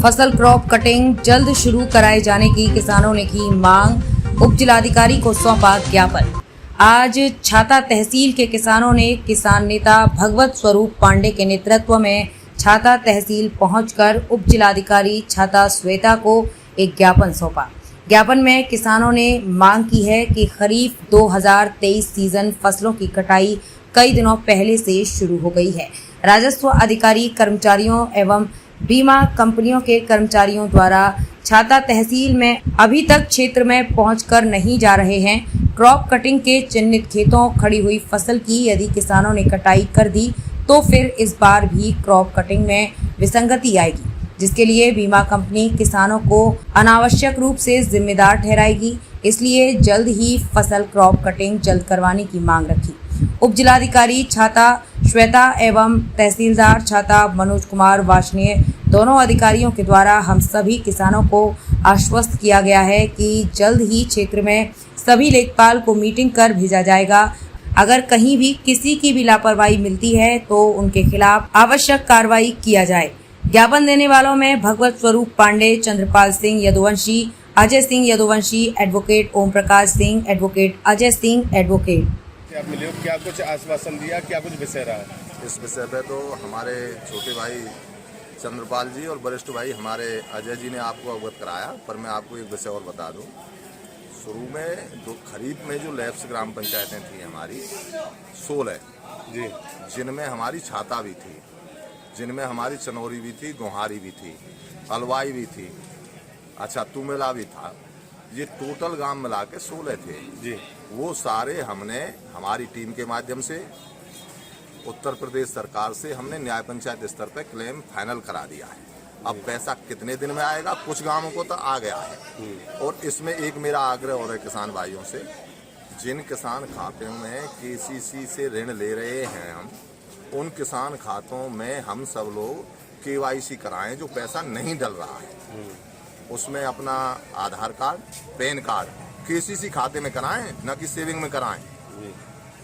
फसल crop cutting जल्द शुरू कराए जाने की किसानों ने की मांग, उप जिलाधिकारी को सौंपा ज्ञापन। आज छाता तहसील के किसानों ने किसान नेता भगवत स्वरूप पांडे के नेतृत्व में छाता तहसील पहुंचकर उप जिलाधिकारी छाता श्वेता को एक ज्ञापन सौंपा। ज्ञापन में किसानों ने मांग की है कि खरीफ 2023 सीजन फसलों की कटाई कई दिनों पहले से शुरू हो गई है। राजस्व अधिकारी कर्मचारियों एवं बीमा कंपनियों के कर्मचारियों द्वारा छाता तहसील में अभी तक क्षेत्र में पहुंचकर नहीं जा रहे हैं। क्रॉप कटिंग के चिन्हित खेतों खड़ी हुई फसल की यदि किसानों ने कटाई कर दी तो फिर इस बार भी क्रॉप कटिंग में विसंगति आएगी, जिसके लिए बीमा कंपनी किसानों को अनावश्यक रूप से जिम्मेदार ठहराएगी। इसलिए जल्द ही फसल क्रॉप कटिंग जल्द करवाने की मांग रखी। उप जिलाधिकारी छाता श्वेता एवं तहसीलदार छाता मनोज कुमार वार्ष्णेय दोनों अधिकारियों के द्वारा हम सभी किसानों को आश्वस्त किया गया है कि जल्द ही क्षेत्र में सभी लेखपाल को मीटिंग कर भेजा जाएगा। अगर कहीं भी किसी की भी लापरवाही मिलती है तो उनके खिलाफ आवश्यक कार्रवाई किया जाए। ज्ञापन देने वालों में भगवत स्वरूप Pandey, Chandrapal Singh Yaduvanshi, Ajay Singh Yaduvanshi, advocate Om Prakash Singh, advocate Ajay Singh, advocate. आप मिले हो, क्या कुछ आश्वासन दिया, क्या कुछ विषय रहा? इस विषय पे तो हमारे छोटे भाई चंद्रपाल जी और वरिष्ठ भाई हमारे अजय जी ने आपको अवगत कराया, पर मैं आपको एक विषय और बता दूं। शुरू में खरीफ में जो लैप्स ग्राम पंचायतें थी हमारी 16 जी, जिनमें हमारी छाता भी थी, जिनमें हमारी चनौरी भी थी, गोहारी भी थी, अलवाई भी थी, अच्छा तुमेला भी था, ये टोटल गांव मिला के 16 थे जी। वो सारे हमने हमारी टीम के माध्यम से उत्तर प्रदेश सरकार से हमने न्याय पंचायत स्तर पर क्लेम फाइनल करा दिया है। अब पैसा कितने दिन में आएगा, कुछ गांवों को तो आ गया है। और इसमें एक मेरा आग्रह और है किसान भाइयों से, जिन किसान खातों में केसीसी से ऋण ले रहे हैं हम, उन किसान खातों में हम सब लोग केवाईसी कराएं जो पैसा नहीं डल रहा है। उसमें अपना आधार कार्ड, पैन कार्ड केसीसी खाते में कराएं, न कि सेविंग में कराएं।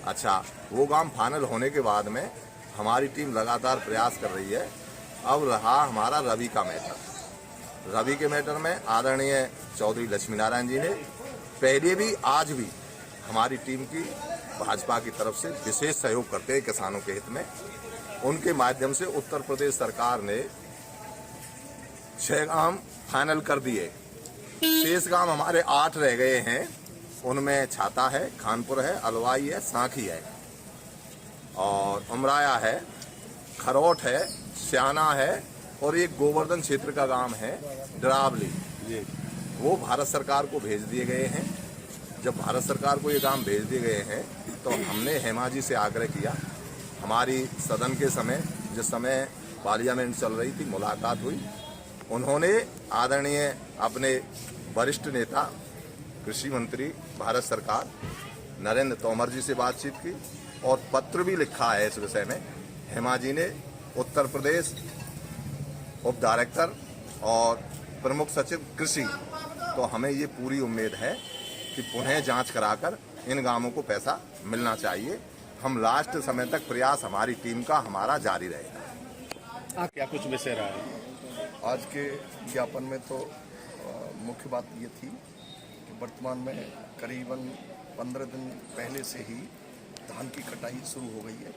अच्छा, वो काम फाइनल होने के बाद में हमारी टीम लगातार प्रयास कर रही है। अब रहा हमारा रवि का मैटर। रवि के मैटर में आदरणीय चौधरी लक्ष्मी नारायण जी ने पहले भी आज भी हमारी टीम की भाजपा की तरफ से विशेष सहयोग करते हैं किसानों के हित में। उनके माध्यम से उत्तर प्रदेश सरकार ने 6 गांव फाइनल कर दिए, शेष गांव हमारे 8 रह गए हैं। उनमें छाता है, खानपुर है, अलवाई है, सांखी है और उमराया है, खरोट है, स्याना है और एक गोवर्धन क्षेत्र का गांव है डरावली। वो भारत सरकार को भेज दिए गए हैं। जब भारत सरकार को ये गांव भेज दिए गए हैं तो हमने हेमा जी से आग्रह किया। हमारी सदन के समय, जिस समय पार्लियामेंट चल रही थी, मुलाकात हुई। उन्होंने आदरणीय अपने वरिष्ठ नेता कृषि मंत्री भारत सरकार नरेंद्र तोमर जी से बातचीत की और पत्र भी लिखा है इस विषय में। हेमा जी ने उत्तर प्रदेश उप डायरेक्टर और प्रमुख सचिव कृषि, तो हमें ये पूरी उम्मीद है कि पुनः जांच कराकर इन गांवों को पैसा मिलना चाहिए। हम लास्ट समय तक प्रयास हमारी टीम का हमारा जारी रहेगा। क्या कुछ विषय रहा है? आज के ज्ञापन में तो मुख्य बात ये थी कि वर्तमान में करीबन 15 दिन पहले से ही धान की कटाई शुरू हो गई है।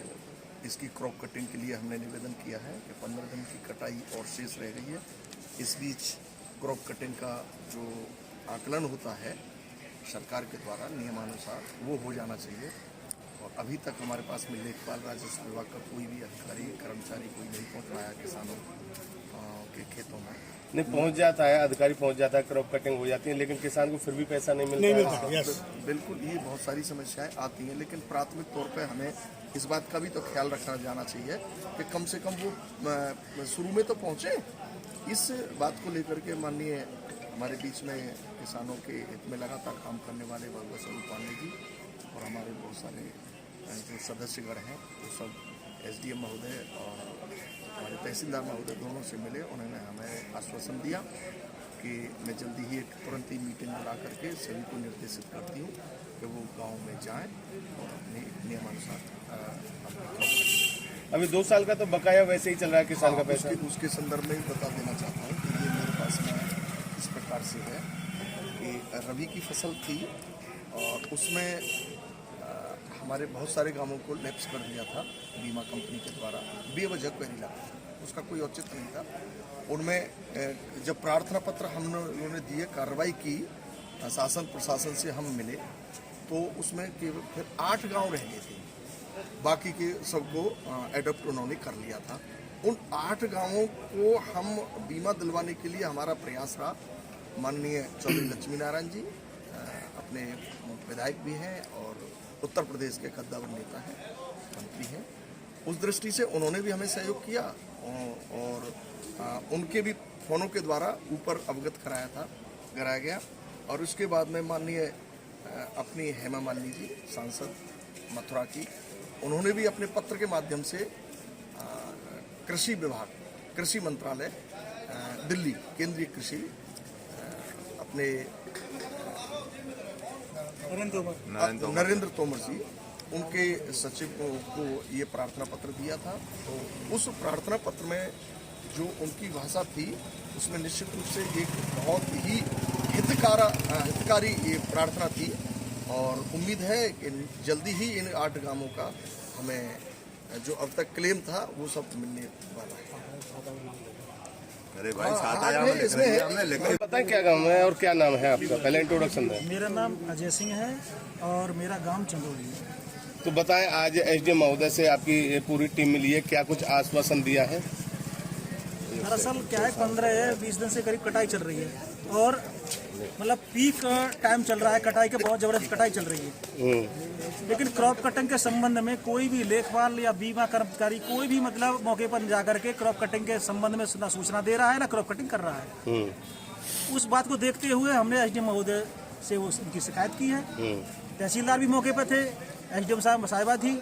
तो इसकी क्रॉप कटिंग के लिए हमने निवेदन किया है कि 15 दिन की कटाई और शेष रह गई है। इस बीच क्रॉप कटिंग का जो आकलन होता है सरकार के द्वारा नियमानुसार, वो हो जाना चाहिए। और अभी तक हमारे पास में लेखपाल राजस्व विभाग का कोई भी अधिकारी कर्मचारी कोई नहीं पहुंच पाया किसानों के खेतों में। नहीं पहुंच जाता है, अधिकारी पहुंच जाता है, क्रॉप कटिंग हो जाती है, लेकिन किसान को फिर भी पैसा नहीं मिलता है। बिल्कुल, ये बहुत सारी समस्याएं आती हैं, लेकिन प्राथमिक तौर पे हमें इस बात का भी तो ख्याल रखना जाना चाहिए कि कम से कम वो शुरू में तो पहुंचे। इस बात को लेकर के माननीय हमारे बीच में किसानों के हित में लगातार काम करने वाले भगवत स्वरूप पांडे जी और हमारे बहुत सारे जो सदस्यगण हैं वो सब एसडीएम महोदय और हमारे तहसीलदार महोदय दोनों से मिले। उन्होंने हमें आश्वासन दिया कि मैं जल्दी ही तुरंत ही मीटिंग बुला करके सभी को निर्देशित करती हूँ कि वो गांव में जाएं और अपने नियमानुसार अभी 2 साल का तो बकाया वैसे ही चल रहा है किसान का पैसा। उसके संदर्भ में बता देना चाहता हूँ कि ये मेरे पास में इस प्रकार से है कि रबी की फसल थी और उसमें हमारे बहुत सारे गांवों को लैप्स कर दिया था बीमा कंपनी के द्वारा बेवजह क्वेरी लगा, उसका कोई औचित्य नहीं था। उनमें जब प्रार्थना पत्र हम लोगों ने दिए, कार्रवाई की, शासन प्रशासन से हम मिले, तो उसमें केवल फिर 8 गांव रह गए थे, बाकी के सबको एडॉप्ट उन्होंने कर लिया था। उन 8 गांवों को हम बीमा दिलवाने के लिए हमारा प्रयास रहा। माननीय चौधरी लक्ष्मी नारायण जी अपने विधायक भी हैं और उत्तर प्रदेश के कद्दावर नेता हैं, मंत्री हैं। उस दृष्टि से उन्होंने भी हमें सहयोग किया और उनके भी फोनों के द्वारा ऊपर अवगत कराया गया। और उसके बाद में माननीय अपनी हेमा मालिनी जी सांसद मथुरा की, उन्होंने भी अपने पत्र के माध्यम से कृषि विभाग, कृषि मंत्रालय दिल्ली, केंद्रीय कृषि अपने नरेंद्र तोमर जी, उनके सचिव को ये प्रार्थना पत्र दिया था। तो उस प्रार्थना पत्र में जो उनकी भाषा थी उसमें निश्चित रूप से एक बहुत ही हितकारी ये प्रार्थना थी और उम्मीद है कि जल्दी ही इन 8 गांवों का हमें जो अब तक क्लेम था वो सब मिलने वाला है। अरे भाई हमने लिखा। बताएं क्या गाँव है और क्या नाम है आपका, पहले इंट्रोडक्शन दें। मेरा नाम अजय सिंह है और मेरा गांव चंदौली है। तो बताएं, आज एसडीएम महोदय से आपकी पूरी टीम मिली है, क्या कुछ आश्वासन दिया है? दरअसल क्या है, 15-20 दिन से करीब कटाई चल रही है और मतलब पीक टाइम चल रहा है, कटाई के बहुत जबरदस्त कटाई चल रही है। लेकिन क्रॉप कटिंग के संबंध में कोई भी लेखपाल या बीमा कर्मचारी कोई भी मतलब मौके पर जाकर के क्रॉप कटिंग के संबंध में ना सूचना दे रहा है ना क्रॉप कटिंग कर रहा है। उस बात को देखते हुए हमने एसडीएम महोदय से उनकी शिकायत की है। तहसीलदार भी मौके पर थे, एसडीएम साहिबा थी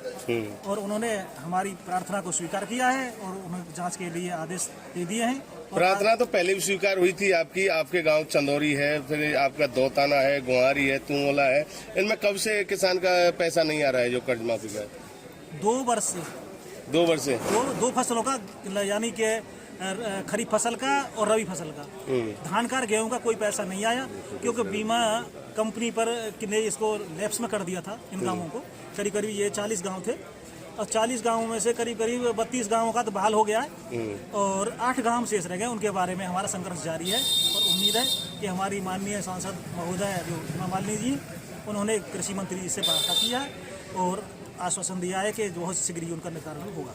और उन्होंने हमारी प्रार्थना को स्वीकार किया है और उन्होंने जांच के लिए आदेश दे दिए हैं। प्रार्थना तो पहले भी स्वीकार हुई थी आपकी, आपके गांव चंदौरी है, फिर आपका दौताना है, गुहारी है, तुंगोला है, इनमें कब से किसान का पैसा नहीं आ रहा है जो कर्ज माफी का? 2 वर्ष से 2 वर्ष से दो फसलों का, यानी कि खरीफ फसल का और रबी फसल का। धान का गेहूं का कोई पैसा नहीं आया क्योंकि बीमा कंपनी पर ने इसको लैप्स में कर दिया था इन गांवों को। करीब करीब ये 40 गांव थे और 40 गांवों में से करीब करीब 32 गांवों का तो बहाल हो गया है और 8 गांव शेष रह गए। उनके बारे में हमारा संघर्ष जारी है और उम्मीद है कि हमारी माननीय सांसद महोदय जो हेमा मालिनी जी, उन्होंने कृषि मंत्री जी से वार्ता किया है और आश्वासन दिया है कि बहुत शीघ्र ही उनका निराकरण होगा।